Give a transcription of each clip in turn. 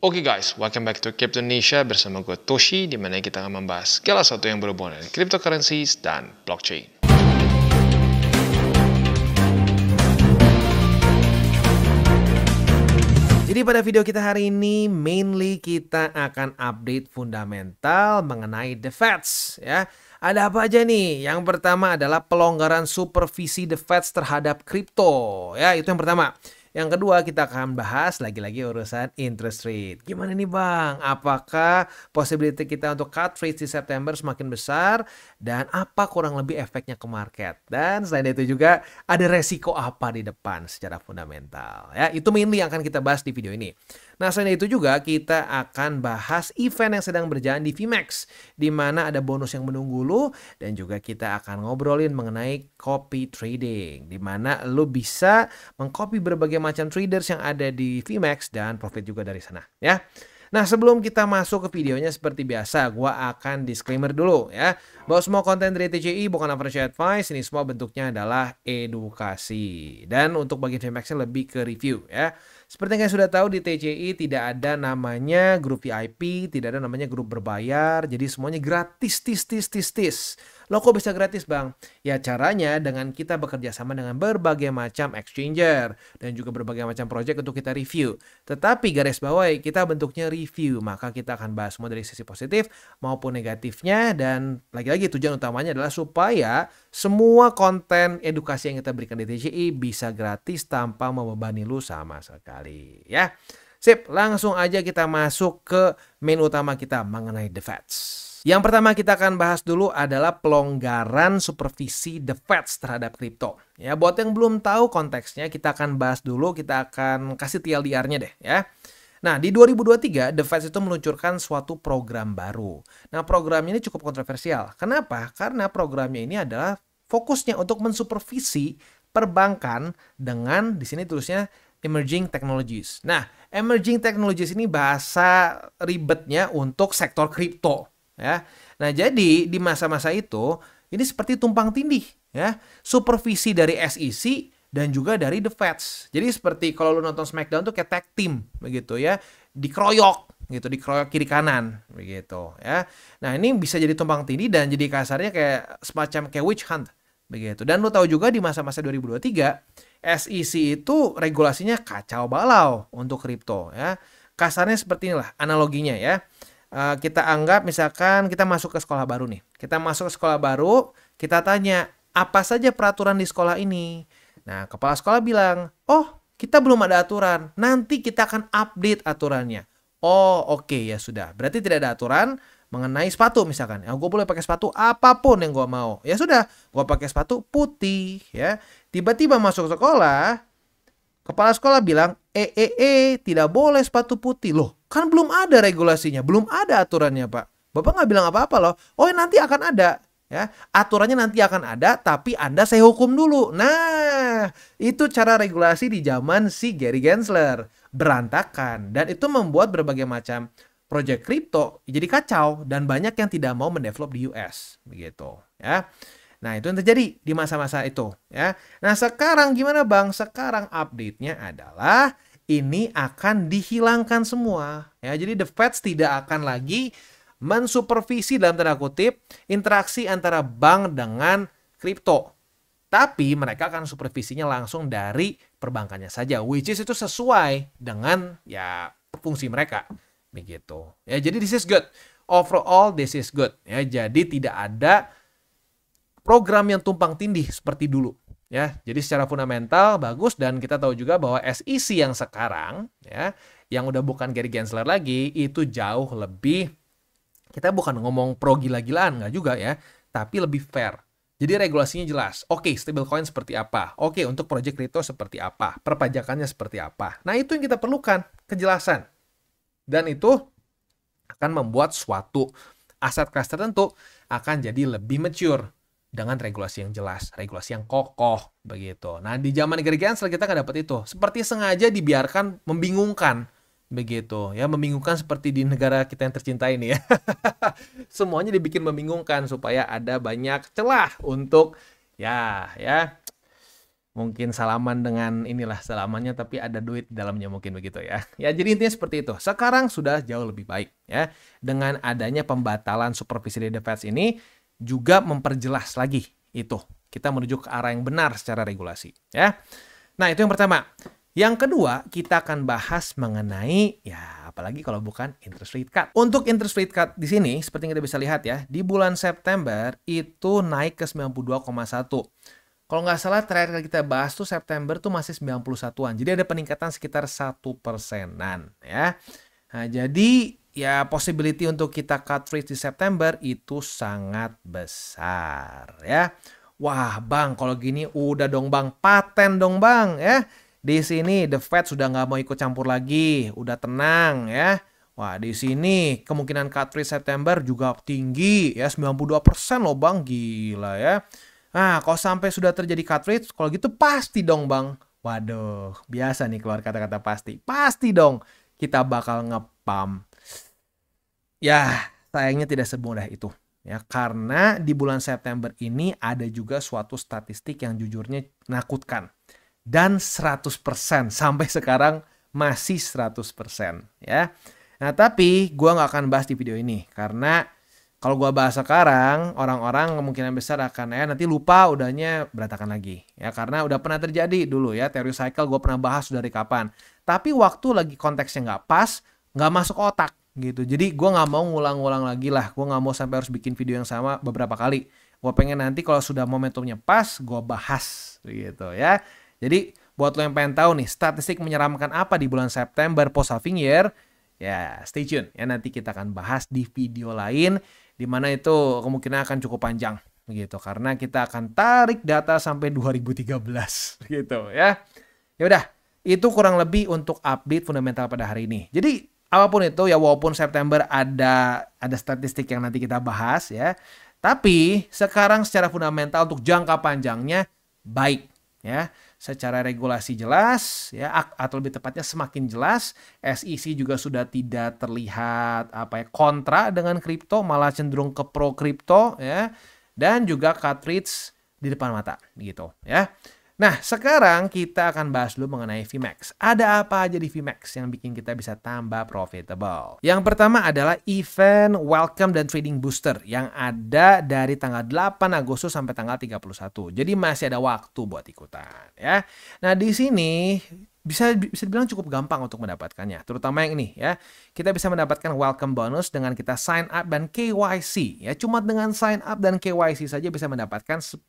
Oke guys, welcome back to Crypto Indonesia bersama gue Toshi, di mana kita akan membahas segala sesuatu yang berhubungan dengan cryptocurrencies dan blockchain. Jadi pada video kita hari ini mainly kita akan update fundamental mengenai the Feds ya. Ada apa aja nih? Yang pertama adalah pelonggaran supervisi the Feds terhadap kripto ya, itu yang pertama. Yang kedua kita akan bahas lagi-lagi urusan interest rate. Gimana nih Bang? Apakah possibility kita untuk cut rates di September semakin besar? Dan apa kurang lebih efeknya ke market? Dan selain itu juga ada resiko apa di depan secara fundamental? Ya, itu mainly yang akan kita bahas di video ini. Nah, selain itu juga kita akan bahas event yang sedang berjalan di VMAX, di mana ada bonus yang menunggu lu, dan juga kita akan ngobrolin mengenai copy trading, di mana lu bisa mengcopy berbagai macam traders yang ada di VMAX dan profit juga dari sana ya. Nah, sebelum kita masuk ke videonya seperti biasa, gua akan disclaimer dulu ya, bahwa semua konten dari TCI bukan financial advice, ini semua bentuknya adalah edukasi. Dan untuk bagian VMAX-nya lebih ke review ya. Seperti yang kalian sudah tahu, di TCI tidak ada namanya grup VIP, tidak ada namanya grup berbayar, jadi semuanya gratis, tis. Loh kok bisa gratis Bang? Ya caranya dengan kita bekerja sama dengan berbagai macam exchanger dan juga berbagai macam project untuk kita review. Tetapi garis bawahi kita bentuknya review, maka kita akan bahas semua dari sisi positif maupun negatifnya, dan lagi-lagi tujuan utamanya adalah supaya semua konten edukasi yang kita berikan di TCI bisa gratis tanpa membebani lu sama sekali ya. Sip, langsung aja kita masuk ke main utama kita mengenai the Feds. Yang pertama kita akan bahas dulu adalah pelonggaran supervisi the Feds terhadap kripto. Ya, buat yang belum tahu konteksnya, kita akan bahas dulu, kita akan kasih TLDR-nya deh ya. Nah, di 2023 the Feds itu meluncurkan suatu program baru. Nah, programnya ini cukup kontroversial. Kenapa? Karena programnya ini adalah fokusnya untuk mensupervisi perbankan dengan di sini tulisnya emerging technologies. Nah, emerging technologies ini bahasa ribetnya untuk sektor kripto. Ya. Nah, jadi di masa-masa itu ini seperti tumpang tindih ya, supervisi dari SEC dan juga dari the Feds. Jadi seperti kalau lu nonton Smackdown tuh kayak tag team begitu ya, dikeroyok gitu, dikeroyok kiri kanan begitu ya. Nah, ini bisa jadi tumpang tindih dan jadi kasarnya kayak semacam kayak witch hunt begitu. Dan lu tahu juga di masa-masa 2023 SEC itu regulasinya kacau balau untuk kripto ya. Kasarnya seperti inilah analoginya ya. Kita anggap misalkan kita masuk ke sekolah baru nih. Kita masuk ke sekolah baru, kita tanya, apa saja peraturan di sekolah ini? Nah, kepala sekolah bilang, oh kita belum ada aturan, nanti kita akan update aturannya. Oh oke, ya sudah, berarti tidak ada aturan mengenai sepatu misalkan. Ya, gue boleh pakai sepatu apapun yang gue mau. Ya sudah, gue pakai sepatu putih ya. Tiba-tiba masuk sekolah, kepala sekolah bilang, tidak boleh sepatu putih. Loh, kan belum ada regulasinya, belum ada aturannya Pak. Bapak nggak bilang apa-apa loh. Oh nanti akan ada. Ya, aturannya nanti akan ada, tapi Anda saya hukum dulu. Nah, itu cara regulasi di zaman si Gary Gensler. Berantakan. Dan itu membuat berbagai macam proyek kripto jadi kacau. Dan banyak yang tidak mau mendevelop di US. Begitu. Ya. Nah, itu yang terjadi di masa-masa itu. Ya. Nah, sekarang gimana Bang? Sekarang update-nya adalah ini akan dihilangkan semua. Ya, jadi the Feds tidak akan lagi mensupervisi dalam tanda kutip interaksi antara bank dengan kripto. Tapi mereka akan supervisinya langsung dari perbankannya saja, which is itu sesuai dengan ya fungsi mereka. Begitu. Ya, jadi this is good. Overall this is good. Ya, jadi tidak ada program yang tumpang tindih seperti dulu. Ya, jadi secara fundamental bagus, dan kita tahu juga bahwa SEC yang sekarang ya, yang udah bukan Gary Gensler lagi, itu jauh lebih, kita bukan ngomong pro gila-gilaan nggak juga ya, tapi lebih fair. Jadi regulasinya jelas. Oke, stablecoin seperti apa? Oke, untuk project crypto seperti apa? Perpajakannya seperti apa? Nah, itu yang kita perlukan, kejelasan. Dan itu akan membuat suatu aset kelas tertentu akan jadi lebih mature dengan regulasi yang jelas, regulasi yang kokoh begitu. Nah, di zaman Gary Gensler kita nggak dapat itu. Seperti sengaja dibiarkan membingungkan begitu ya, membingungkan seperti di negara kita yang tercinta ini ya. Semuanya dibikin membingungkan supaya ada banyak celah untuk ya Mungkin salaman dengan inilah salamannya tapi ada duit di dalamnya mungkin begitu ya. Ya jadi intinya seperti itu. Sekarang sudah jauh lebih baik ya. Dengan adanya pembatalan supervisi the Feds ini juga memperjelas lagi itu. Kita menuju ke arah yang benar secara regulasi ya. Nah, itu yang pertama. Yang kedua, kita akan bahas mengenai ya apalagi kalau bukan interest rate cut. Untuk interest rate cut di sini seperti yang kita bisa lihat ya, di bulan September itu naik ke 92,1. Kalau nggak salah terakhir kali kita bahas tuh September tuh masih 91-an. Jadi ada peningkatan sekitar 1%-an ya. Nah, jadi ya possibility untuk kita cut rate di September itu sangat besar ya. Wah bang, kalau gini udah dong bang, paten dong bang ya. Di sini the Fed sudah nggak mau ikut campur lagi, udah tenang ya. Wah di sini kemungkinan cut rate September juga tinggi ya, 92% loh bang, gila ya. Nah, kalau sampai sudah terjadi cut rate, kalau gitu pasti dong bang. Waduh, biasa nih keluar kata-kata pasti. Pasti dong kita bakal ngepump. Ya, sayangnya tidak semudah itu. Ya, karena di bulan September ini ada juga suatu statistik yang jujurnya menakutkan. Dan 100% sampai sekarang masih 100% ya. Nah, tapi gue nggak akan bahas di video ini karena kalau gua bahas sekarang, orang-orang kemungkinan besar akan nanti lupa udahnya berantakan lagi. Ya karena udah pernah terjadi dulu ya, teori cycle gue pernah bahas dari kapan. Tapi waktu lagi konteksnya nggak pas, nggak masuk otak gitu. Jadi gua nggak mau ngulang-ngulang lagi lah. Gua nggak mau sampai harus bikin video yang sama beberapa kali. Gua pengen nanti kalau sudah momentumnya pas, gua bahas gitu ya. Jadi buat lo yang pengen tahu nih, statistik menyeramkan apa di bulan September post halving year, ya stay tune ya, nanti kita akan bahas di video lain di mana itu kemungkinan akan cukup panjang gitu karena kita akan tarik data sampai 2013 gitu ya. Ya udah, itu kurang lebih untuk update fundamental pada hari ini. Jadi apapun itu ya, walaupun September ada statistik yang nanti kita bahas ya, tapi sekarang secara fundamental untuk jangka panjangnya baik ya. Secara regulasi jelas ya, atau lebih tepatnya semakin jelas. SEC juga sudah tidak terlihat kontra dengan kripto, malah cenderung ke pro kripto ya, dan juga cut rates di depan mata gitu ya. Nah, sekarang kita akan bahas dulu mengenai VMAX. Ada apa aja di VMAX yang bikin kita bisa tambah profitable? Yang pertama adalah event Welcome dan Trading Booster yang ada dari tanggal 8 Agustus sampai tanggal 31. Jadi masih ada waktu buat ikutan ya. Nah, di sini bisa dibilang cukup gampang untuk mendapatkannya, terutama yang ini ya. Kita bisa mendapatkan welcome bonus dengan kita sign up dan KYC ya. Cuma dengan sign up dan KYC saja bisa mendapatkan $10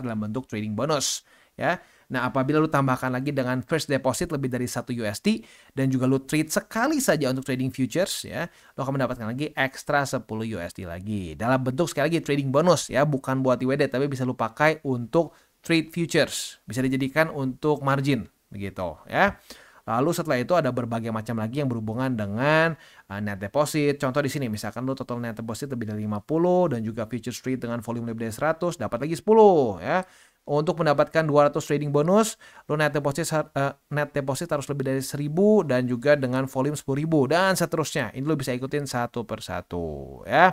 dalam bentuk trading bonus ya. Nah, apabila lu tambahkan lagi dengan first deposit lebih dari 1 USD dan juga lu trade sekali saja untuk trading futures ya, lu akan mendapatkan lagi ekstra 10 USD lagi dalam bentuk sekali lagi trading bonus ya, bukan buat IWD tapi bisa lu pakai untuk trade futures, bisa dijadikan untuk margin begitu ya. Lalu setelah itu ada berbagai macam lagi yang berhubungan dengan net deposit. Contoh di sini misalkan lu total net deposit lebih dari 50 dan juga futures trade dengan volume lebih dari 100 dapat lagi 10 ya. Untuk mendapatkan 200 trading bonus, lu net deposit harus lebih dari 1000 dan juga dengan volume 10.000 dan seterusnya. Ini lu bisa ikutin satu persatu ya.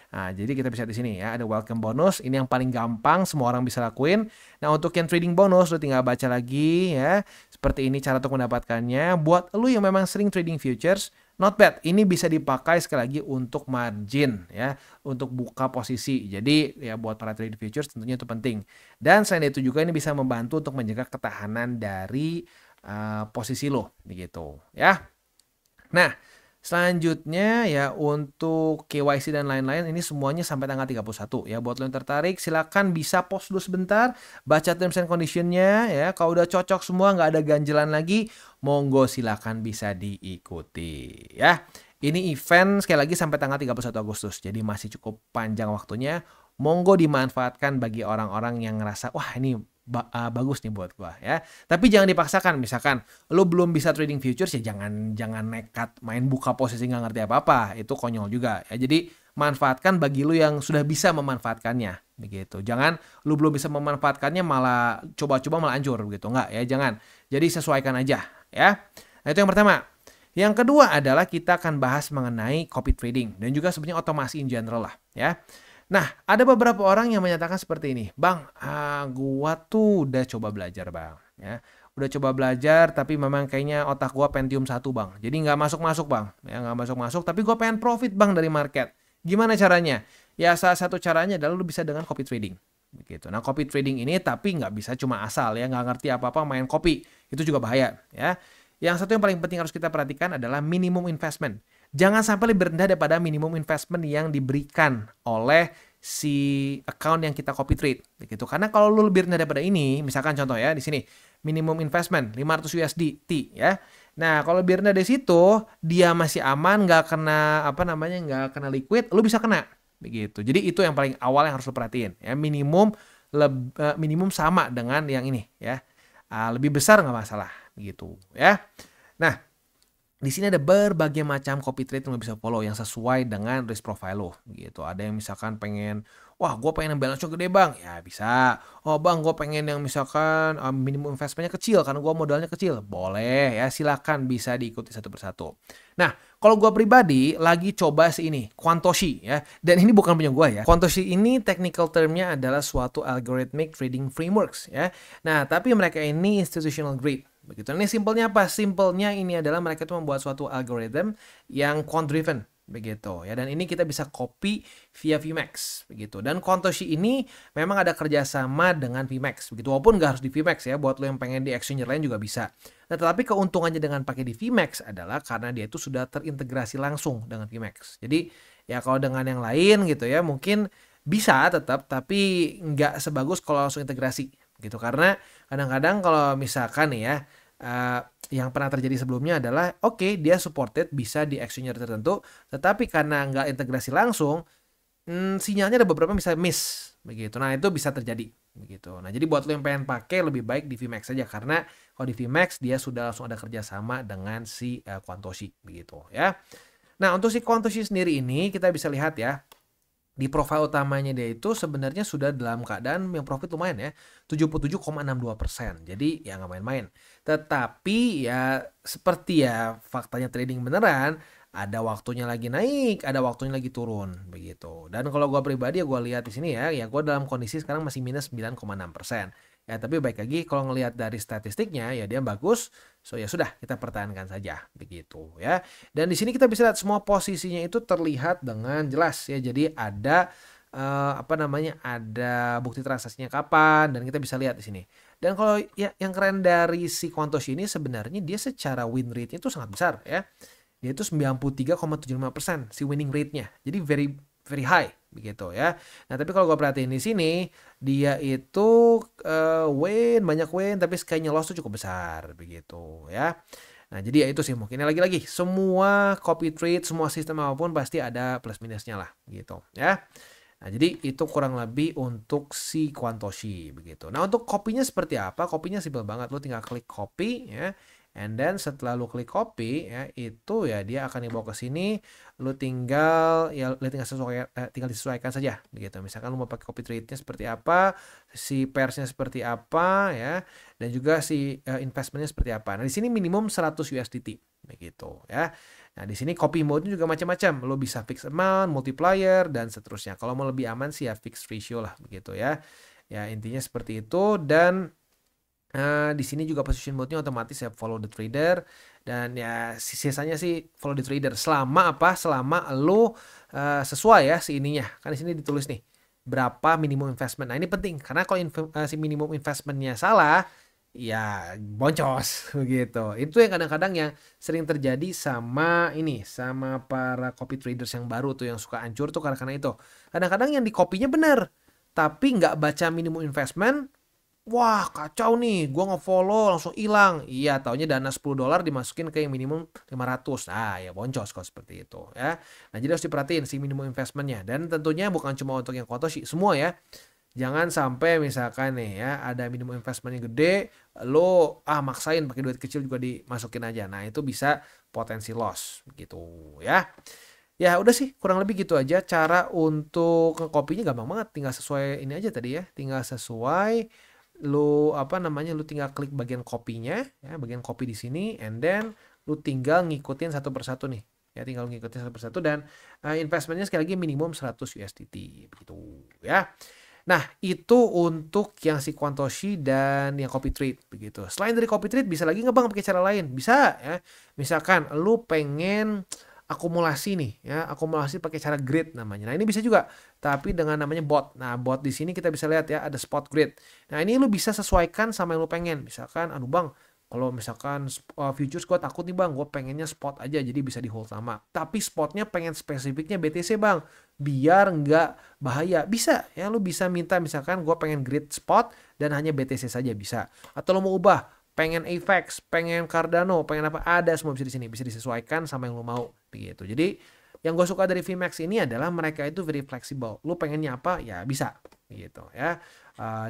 Nah, jadi kita bisa di sini ya, ada welcome bonus. Ini yang paling gampang, semua orang bisa lakuin. Nah, untuk yang trading bonus, lu tinggal baca lagi ya. Seperti ini cara untuk mendapatkannya. Buat lu yang memang sering trading futures, not bad. Ini bisa dipakai sekali lagi untuk margin ya, untuk buka posisi. Jadi ya buat para trading futures tentunya itu penting. Dan selain itu juga ini bisa membantu untuk menjaga ketahanan dari posisi lo begitu ya. Nah, selanjutnya ya untuk KYC dan lain-lain ini semuanya sampai tanggal 31 ya. Buat lo yang tertarik silakan bisa pause dulu sebentar, baca terms and condition-nya ya. Kalau udah cocok semua nggak ada ganjelan lagi, monggo silakan bisa diikuti ya. Ini event sekali lagi sampai tanggal 31 Agustus. Jadi masih cukup panjang waktunya. Monggo dimanfaatkan bagi orang-orang yang ngerasa wah ini bagus nih buat gua ya. Tapi jangan dipaksakan. Misalkan lo belum bisa trading futures ya jangan nekat main buka posisi nggak ngerti apa-apa. Itu konyol juga ya. Jadi manfaatkan bagi lo yang sudah bisa memanfaatkannya begitu. Jangan lo belum bisa memanfaatkannya malah coba-coba malah hancur begitu. Enggak ya, jangan. Jadi sesuaikan aja ya. Nah, itu yang pertama. Yang kedua adalah kita akan bahas mengenai copy trading dan juga sebenarnya otomasi in general lah ya. Nah, ada beberapa orang yang menyatakan seperti ini, "Bang, gua tuh udah coba belajar, Bang, ya. Udah coba belajar tapi memang kayaknya otak gua Pentium 1, Bang. Jadi nggak masuk-masuk, Bang. Ya nggak masuk-masuk, tapi gua pengen profit, Bang, dari market. Gimana caranya?" Ya salah satu caranya adalah lu bisa dengan copy trading, begitu. Nah, copy trading ini tapi nggak bisa cuma asal ya, nggak ngerti apa-apa main copy. Itu juga bahaya, ya. Yang satu yang paling penting harus kita perhatikan adalah minimum investment. Jangan sampai lebih rendah daripada minimum investment yang diberikan oleh si account yang kita copy trade gitu. Karena kalau lu lebih rendah daripada ini, misalkan contoh ya di sini minimum investment 500 USDT ya. Nah, kalau lebih rendah dari situ, dia masih aman, nggak kena nggak kena liquid, lu bisa kena begitu. Jadi itu yang paling awal yang harus lu perhatiin ya. Minimum sama dengan yang ini ya. Lebih besar nggak masalah gitu ya. Nah, di sini ada berbagai macam copy trade yang lo bisa follow yang sesuai dengan risk profile lo gitu. Ada yang misalkan pengen, wah gue pengen yang balance-nya gede bang, ya bisa. Oh bang, gue pengen yang misalkan minimum investmentnya kecil karena gue modalnya kecil, boleh ya, silakan bisa diikuti satu persatu. Nah, kalau gue pribadi lagi coba si ini, Quantoshi ya, dan ini bukan punya gue ya. Quantoshi ini technical termnya adalah suatu algorithmic trading frameworks ya. Nah, tapi mereka ini institutional grade. Begitu. Ini simpelnya apa? Simpelnya ini adalah mereka itu membuat suatu algoritma yang quant driven begitu ya, dan ini kita bisa copy via VMAX begitu. Dan Quantoshi ini memang ada kerjasama dengan VMAX begitu, walaupun nggak harus di VMAX ya, buat lo yang pengen di exchange lain juga bisa. Nah, tetapi keuntungannya dengan pakai di VMAX adalah karena dia itu sudah terintegrasi langsung dengan VMAX. Jadi ya kalau dengan yang lain gitu ya mungkin bisa tetap, tapi nggak sebagus kalau langsung integrasi gitu. Karena kadang-kadang kalau misalkan nih ya, yang pernah terjadi sebelumnya adalah dia supported bisa di exchange tertentu, tetapi karena nggak integrasi langsung, sinyalnya ada beberapa bisa miss begitu. Nah, itu bisa terjadi begitu. Nah, jadi buat lo yang pengen pakai lebih baik di VMAX saja, karena kalau di VMAX dia sudah langsung ada kerjasama dengan si Quantoshi begitu ya. Nah, untuk si Quantoshi sendiri ini kita bisa lihat ya, di profil utamanya dia itu sebenarnya sudah dalam keadaan yang profit lumayan ya, 77,62%. Jadi ya nggak main-main. Tetapi ya seperti ya faktanya trading beneran, ada waktunya lagi naik, ada waktunya lagi turun begitu. Dan kalau gua pribadi ya gua lihat di sini ya gua dalam kondisi sekarang masih minus 9,6%. Ya tapi baik lagi kalau ngelihat dari statistiknya ya dia bagus. So ya sudah, kita pertahankan saja begitu ya. Dan di sini kita bisa lihat semua posisinya itu terlihat dengan jelas ya. Jadi ada ada bukti transaksinya kapan, dan kita bisa lihat di sini. Dan kalau ya yang keren dari si Quantoshi ini sebenarnya dia secara win rate-nya itu sangat besar ya. Dia itu 93,75% si winning rate-nya. Jadi very very high begitu ya. Nah, tapi kalau gue perhatiin di sini dia itu banyak win tapi sekalinya loss tuh cukup besar begitu ya. Nah, jadi ya itu sih mungkin lagi-lagi semua copy trade, semua sistem apapun pasti ada plus minusnya lah gitu ya. Nah, jadi itu kurang lebih untuk si Quantoshi begitu. Nah, untuk kopinya seperti apa? Kopinya simpel banget, lo tinggal klik copy ya. And then setelah lu klik copy ya, itu ya dia akan dibawa ke sini. Lu tinggal disesuaikan saja begitu. Misalkan lu mau pakai copy trade-nya seperti apa, si pairs-nya seperti apa ya, dan juga si investment-nya seperti apa. Nah, di sini minimum 100 USDT begitu ya. Nah, di sini copy mode-nya juga macam-macam. Lu bisa fixed amount, multiplier dan seterusnya. Kalau mau lebih aman sih ya fixed ratio lah begitu ya. Ya, intinya seperti itu. Dan di sini juga position mode-nya otomatis ya follow the trader, dan ya sisanya sih follow the trader selama lo sesuai ya si ininya. Kan di sini ditulis nih berapa minimum investment. Nah, ini penting karena kalau si minimum investmentnya salah ya boncos begitu. Itu yang kadang-kadang yang sering terjadi sama para copy traders yang baru tuh yang suka hancur tuh karena itu. Kadang-kadang yang di copy-nya bener tapi nggak baca minimum investment. Wah, kacau nih, gua nge-follow langsung hilang. Iya, taunya dana $10 dimasukin ke yang minimum 500. Nah, ya boncos kalau seperti itu ya. Nah, jadi harus diperhatiin si minimum investmentnya. Dan tentunya bukan cuma untuk yang Quantoshi, semua ya. Jangan sampai misalkan nih ya, ada minimum investmentnya gede, lo maksain pakai duit kecil juga dimasukin aja. Nah, itu bisa potensi loss gitu ya. Ya udah sih, kurang lebih gitu aja cara untuk nge-copy-nya gampang banget. Tinggal sesuai ini aja tadi ya, tinggal sesuai lu lu tinggal klik bagian kopinya ya, bagian copy di sini, and then lu tinggal ngikutin satu persatu nih ya tinggal ngikutin satu persatu dan investmentnya sekali lagi minimum 100 USDT begitu ya. Nah, itu untuk yang si Quantoshi dan yang copy trade begitu. Selain dari copy trade bisa lagi nggak Bang pakai cara lain? Bisa ya. Misalkan lu pengen akumulasi nih ya, akumulasi pakai cara grid namanya. Nah, ini bisa juga tapi dengan namanya bot. Nah, bot di sini kita bisa lihat ya ada spot grid. Nah, ini lu bisa sesuaikan sama yang lu pengen. Misalkan aduh Bang, kalau misalkan futures gue takut nih Bang, gue pengennya spot aja jadi bisa di hold lama. Tapi spotnya pengen spesifiknya BTC Bang, biar nggak bahaya. Bisa ya, lu bisa minta misalkan gue pengen grid spot dan hanya BTC saja bisa. Atau lu mau ubah, pengen AVAX, pengen Cardano, pengen apa, ada semua bisa di sini. Bisa disesuaikan sama yang lu mau begitu. Jadi yang gue suka dari VMAX ini adalah mereka itu very flexible. Lu pengennya apa ya bisa gitu ya.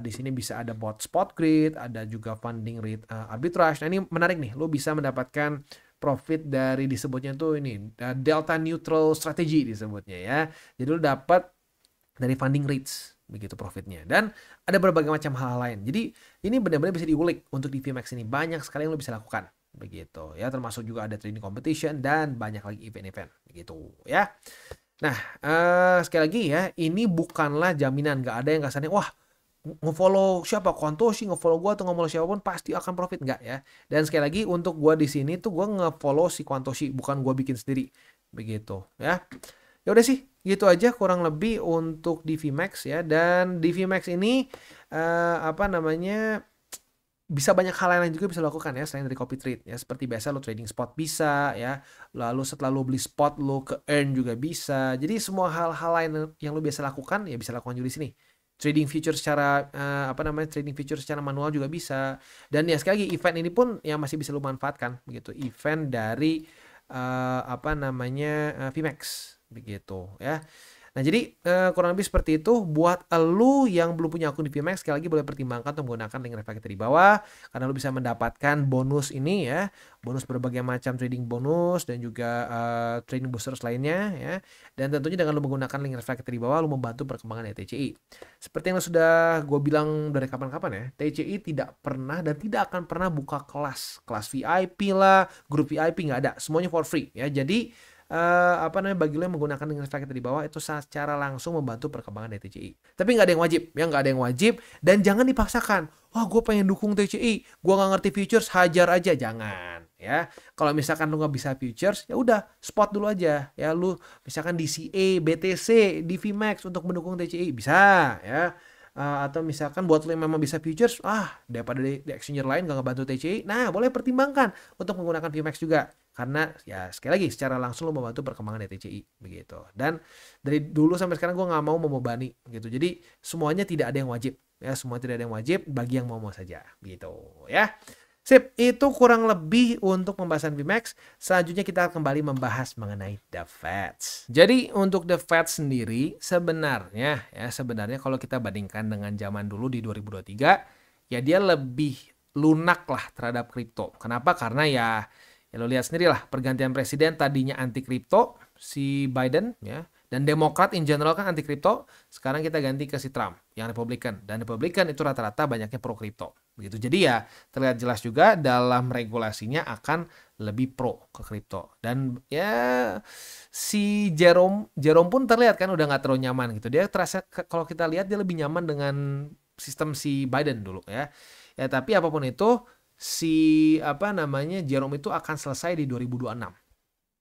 Di sini bisa ada bot spot grid, ada juga funding rate arbitrage. Nah ini menarik nih, lo bisa mendapatkan profit dari disebutnya tuh ini delta neutral strategy disebutnya ya. Jadi lo dapat dari funding rates begitu profitnya. Dan ada berbagai macam hal lain. Jadi ini benar-benar bisa diulik untuk di VMAX ini. Banyak sekali yang lo bisa lakukan begitu ya. Termasuk juga ada trading competition dan banyak lagi event-event begitu ya. Nah sekali lagi ya, ini bukanlah jaminan. Nggak ada yang kasarnya wah ngefollow siapa Quantoshi, ngefollow gue atau ngefollow siapapun pasti akan profit, nggak ya. Dan sekali lagi untuk gue di sini tuh gue ngefollow si Quantoshi, bukan gue bikin sendiri begitu ya. Ya udah sih gitu aja kurang lebih untuk di VMAX ya. Dan di VMAX ini apa namanya, bisa banyak hal lain juga bisa lakukan ya selain dari copy trade ya. Seperti biasa lo trading spot bisa ya, lalu setelah lo beli spot lo ke earn juga bisa. Jadi semua hal-hal lain yang lo biasa lakukan ya bisa lakukan juga di sini. Trading future secara trading future secara manual juga bisa. Dan ya sekali lagi event ini pun yang masih bisa lo manfaatkan begitu. Event dari VMAX begitu ya. Nah jadi kurang lebih seperti itu. Buat lu yang belum punya akun di VMAX, sekali lagi boleh pertimbangkan untuk menggunakan link reflector di bawah, karena lu bisa mendapatkan bonus ini ya, bonus berbagai macam trading bonus dan juga trading boosters lainnya ya. Dan tentunya dengan lu menggunakan link reflector di bawah, lu membantu perkembangan TCI. Seperti yang sudah gue bilang dari kapan-kapan ya, TCI tidak pernah dan tidak akan pernah buka kelas VIP lah, grup VIP, nggak ada, semuanya for free ya. Jadi bagi lo yang menggunakan link reflector di bawah itu secara langsung membantu perkembangan dari TCI. Tapi nggak ada yang wajib ya, nggak ada yang wajib, dan jangan dipaksakan. Wah gue pengen dukung TCI, gue nggak ngerti futures, hajar aja, jangan ya. Kalau misalkan lu nggak bisa futures, ya udah spot dulu aja ya. Lu misalkan DCA, BTC, di VMAX untuk mendukung TCI bisa ya. Atau misalkan buat lo yang memang bisa futures, daripada di exchange lain gak ngebantu TCI, nah boleh pertimbangkan untuk menggunakan VMAX juga. Karena ya sekali lagi secara langsung lo membantu perkembangan TCI begitu. Dan dari dulu sampai sekarang gue nggak mau membebani gitu. Jadi semuanya tidak ada yang wajib ya, semua tidak ada yang wajib, bagi yang mau saja gitu ya. Sip, itu kurang lebih untuk pembahasan VMAX. Selanjutnya kita kembali membahas mengenai the FEDs. Jadi untuk the FEDs sendiri sebenarnya kalau kita bandingkan dengan zaman dulu di 2023, ya dia lebih lunak lah terhadap kripto. Kenapa? Karena ya lo lihat sendiri lah, pergantian presiden tadinya anti kripto si Biden ya, dan Demokrat in general kan anti kripto. Sekarang kita ganti ke si Trump yang Republikan, dan Republikan itu rata-rata banyaknya pro kripto begitu. Jadi ya terlihat jelas juga dalam regulasinya akan lebih pro ke kripto. Dan ya si Jerome pun terlihat kan udah nggak terlalu nyaman gitu. Dia terasa kalau kita lihat dia lebih nyaman dengan sistem si Biden dulu ya. Ya tapi apapun itu, si Jerome itu akan selesai di 2026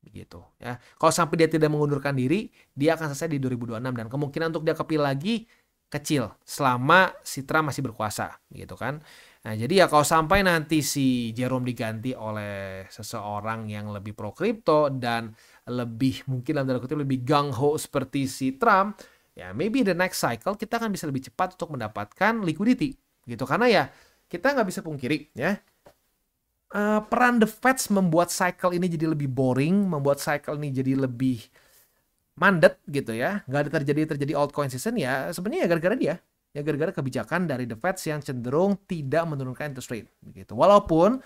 begitu ya. Kalau sampai dia tidak mengundurkan diri, dia akan selesai di 2026, dan kemungkinan untuk dia kepilih lagi kecil selama si Trump masih berkuasa gitu kan. Nah jadi ya kalau sampai nanti si Jerome diganti oleh seseorang yang lebih pro kripto dan lebih mungkin dalam tanda kutip lebih gung ho seperti si Trump, ya maybe the next cycle kita akan bisa lebih cepat untuk mendapatkan liquidity gitu. Karena ya kita nggak bisa pungkiri ya, peran the Feds membuat cycle ini jadi lebih boring, membuat cycle ini jadi lebih mandet gitu ya. Nggak ada terjadi altcoin season ya sebenarnya ya gara-gara dia. Ya gara-gara kebijakan dari the Feds yang cenderung tidak menurunkan interest rate gitu. Walaupun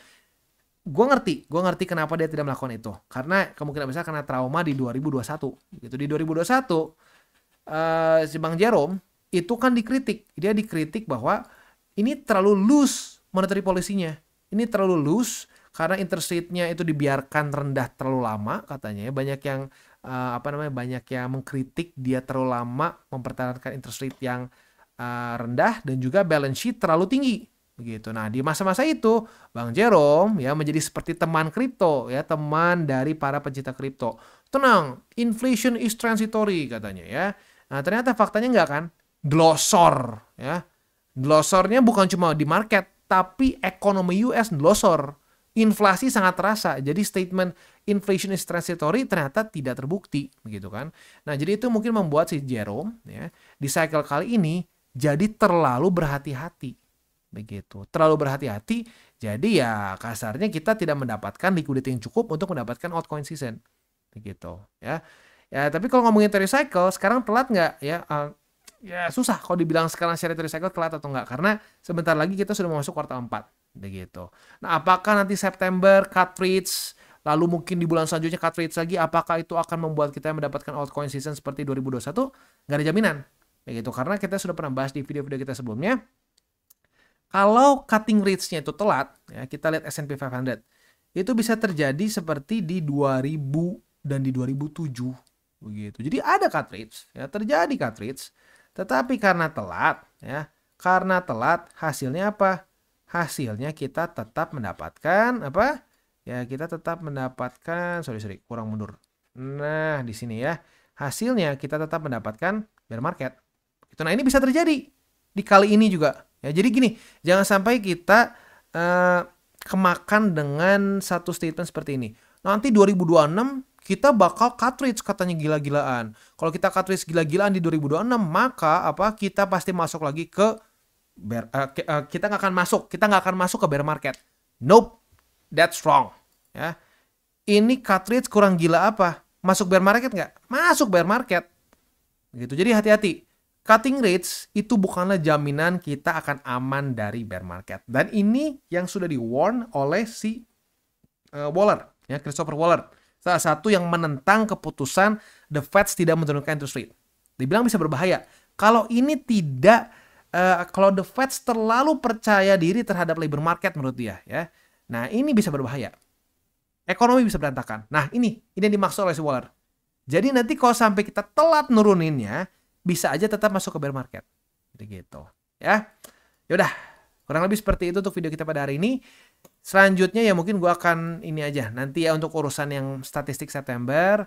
gue ngerti kenapa dia tidak melakukan itu. Karena kemungkinan besar karena trauma di 2021 gitu. Di 2021 si Bang Jerome itu kan dikritik. Dia dikritik bahwa ini terlalu loose monetary policy-nya. Ini terlalu loose, karena interest rate-nya itu dibiarkan rendah terlalu lama katanya ya. Banyak yang banyak yang mengkritik dia terlalu lama mempertahankan interest rate yang rendah dan juga balance sheet terlalu tinggi begitu. Nah, di masa-masa itu Bang Jerome ya menjadi seperti teman kripto ya, teman dari para pencinta kripto. Tenang, inflation is transitory katanya ya. Nah, ternyata faktanya enggak kan? Glosor ya. Glosornya bukan cuma di market, tapi ekonomi US glosor. Inflasi sangat terasa. Jadi statement inflation is transitory ternyata tidak terbukti begitu kan. Nah, jadi itu mungkin membuat si Jerome ya di cycle kali ini jadi terlalu berhati-hati. Begitu. Terlalu berhati-hati, jadi ya kasarnya kita tidak mendapatkan liquidity yang cukup untuk mendapatkan altcoin season. Begitu, ya. Ya, tapi kalau ngomongin teori cycle, sekarang telat nggak ya? Ya susah kalau dibilang sekarang share teori cycle telat atau nggak, karena sebentar lagi kita sudah masuk kuartal 4. Begitu. Nah, apakah nanti September cut rates, lalu mungkin di bulan selanjutnya cut rates lagi, apakah itu akan membuat kita mendapatkan altcoin season seperti 2021? Nggak ada jaminan. Begitu, karena kita sudah pernah bahas di video-video kita sebelumnya. Kalau cutting rates-nya itu telat, ya, kita lihat S&P 500, itu bisa terjadi seperti di 2000 dan di 2007. Begitu. Jadi ada cut rates, ya, terjadi cut rates, tetapi karena telat, hasilnya apa? Hasilnya kita tetap mendapatkan apa? Ya, kita tetap mendapatkan, kurang mundur. Nah, di sini ya, hasilnya kita tetap mendapatkan bear market. Itu, nah ini bisa terjadi di kali ini juga. Ya, jadi gini, jangan sampai kita kemakan dengan satu statement seperti ini. Nanti 2026 kita bakal cut rates katanya gila-gilaan. Kalau kita cut rates gila-gilaan di 2026, maka apa? Kita pasti masuk lagi ke bear, kita nggak akan masuk ke bear market. Nope, that's wrong. Ya, ini cut rates kurang gila apa? Masuk bear market nggak? Masuk bear market. Gitu. Jadi hati-hati. Cutting rates itu bukanlah jaminan kita akan aman dari bear market. Dan ini yang sudah di-warn oleh si Waller, ya, Christopher Waller. Salah satu yang menentang keputusan the Fed tidak menurunkan interest rate. Dibilang bisa berbahaya. Kalau ini tidak, kalau the Fed terlalu percaya diri terhadap labor market menurut dia, ya. Nah, ini bisa berbahaya. Ekonomi bisa berantakan. Nah, ini yang dimaksud oleh si Waller. Jadi nanti kalau sampai kita telat nuruninnya, bisa aja tetap masuk ke bear market. Gitu, ya. Yaudah, kurang lebih seperti itu untuk video kita pada hari ini. Selanjutnya ya mungkin gue akan ini aja. Nanti ya untuk urusan yang statistik September,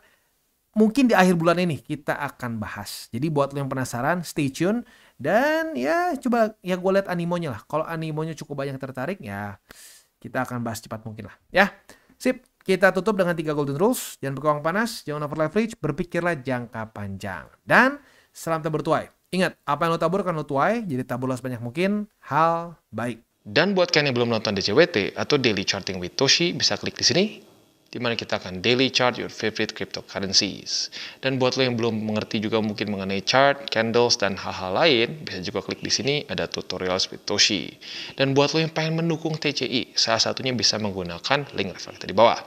mungkin di akhir bulan ini kita akan bahas. Jadi buat lo yang penasaran, stay tune. Dan ya coba ya gue lihat animonya lah. Kalau animonya cukup banyak tertarik, ya kita akan bahas cepat mungkin lah. Ya, sip. Kita tutup dengan 3 golden rules. Jangan berkeuangan panas, jangan over leverage, berpikirlah jangka panjang. Dan salam tabur tuai. Ingat, apa yang lo tabur kan lo tuai, jadi taburlah sebanyak mungkin hal baik. Dan buat kalian yang belum nonton DCWT atau Daily Charting with Toshi, bisa klik di sini, di mana kita akan daily chart your favorite cryptocurrencies. Dan buat lo yang belum mengerti juga mungkin mengenai chart, candles, dan hal-hal lain, bisa juga klik di sini, ada tutorials with Toshi. Dan buat lo yang pengen mendukung TCI, salah satunya bisa menggunakan link referral di bawah.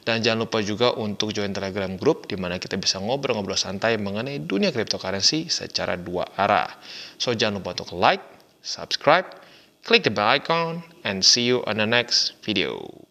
Dan jangan lupa juga untuk join Telegram group, di mana kita bisa ngobrol-ngobrol santai mengenai dunia cryptocurrency secara 2 arah. So jangan lupa untuk like, subscribe, click the bell icon, and see you on the next video.